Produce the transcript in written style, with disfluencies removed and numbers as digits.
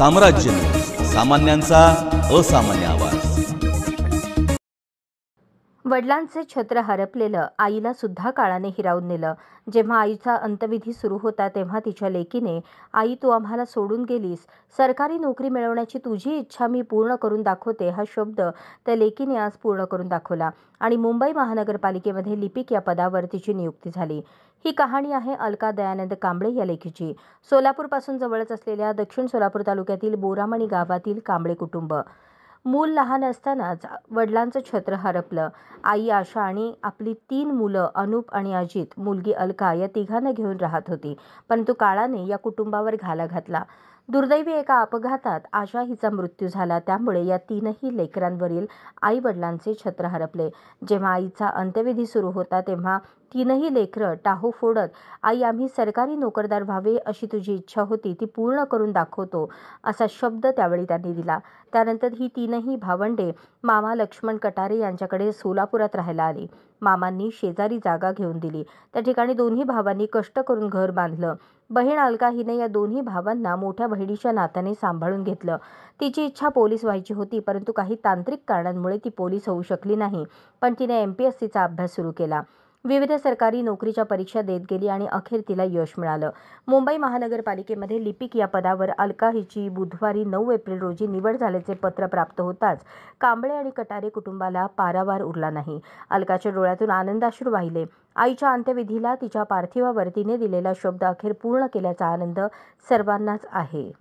साम्राज्य न्यूज, सामान्यांचा असामान्य आवाज। वडिलांचे छत्र हरपलेलं आईला सुद्धा काळाने हिरावून नेलं। जेव्हा आईचा अंत्यविधी सुरू होता तेव्हा तिच्या लेकीने, आई तू आम्हाला सोडून गेलीस, सरकारी नोकरी मिळवण्याची तुझी इच्छा मी पूर्ण करून दाखवते, हा शब्द त्या लेकीने आज पूर्ण करून दाखवला आणि मुंबई महानगरपालिकेमध्ये लिपिक या पदावर तिची नियुक्ती झाली। ही कहाणी आहे अलका दयानंद कांबळे या लेकीची। सोलापूरपासून जवळच असलेल्या दक्षिण सोलापूर तालुक्यातील बोरामणी गावातील कांबळे कुटुंब। मूल लहान असतानाच वडिलांचं छत्र हरपलं। आई आशा आणि आपली 3 मुलं अनुप आणि अजित, मुलगी अलका या तिघांना घेऊन राहत होती। परंतु काळाने या कुटुंबावर घाला घातला। दुर्दैवी एका अपघातात आशा हिचा मृत्यू झाला। त्यामुळे या 3ही लेकरांवरील आई वडिलांचे छत्र हरपले। जेव्हा आईचा अंत्यविधी सुरू होता तेव्हा 3ही लेकरं टाहो फोडत, आई आम्ही सरकारी नोकरदार व्हावे अशी तुझी इच्छा होती ती पूर्ण करून दाखवतो, असा शब्द त्यावेळी त्यांनी दिला। त्यानंतर ही 3ही भावंडे मामा लक्ष्मण कटारे यांच्याकडे सोलापुरात राहायला आली। मामांनी शेजारी जागा घेऊन दिली। त्या ठिकाणी दोन्ही भावांनी कष्ट करून घर बांधलं। बहीण अलका हिने या दोन्ही भावांना मोठ्या बहिणीच्या नात्याने सांभाळून घेतलं। तिची इच्छा पोलीस व्हायची होती, परंतु काही तांत्रिक कारणांमुळे ती पोलीस होऊ शकली नाही, पण तिने MPSCचा अभ्यास सुरू केला। विविध सरकारी नोकरीच्या परीक्षा देत गेली आणि अखेर तिला यश मिळालं। मुंबई महानगरपालिकेमध्ये लिपिक या पदावर अलका हिची बुधवारी 9 एप्रिल रोजी निवड झाल्याचे पत्र प्राप्त होताच कांबळे आणि कटारे कुटुंबाला पारावार उरला नाही। अलकाच्या डोळ्यातून आनंदाश्रू वाहिले। आईच्या अंत्यविधीला तिच्या पार्थिवावर तिने दिलेला शब्द अखेर पूर्ण केल्याचा आनंद सर्वांनाच आहे।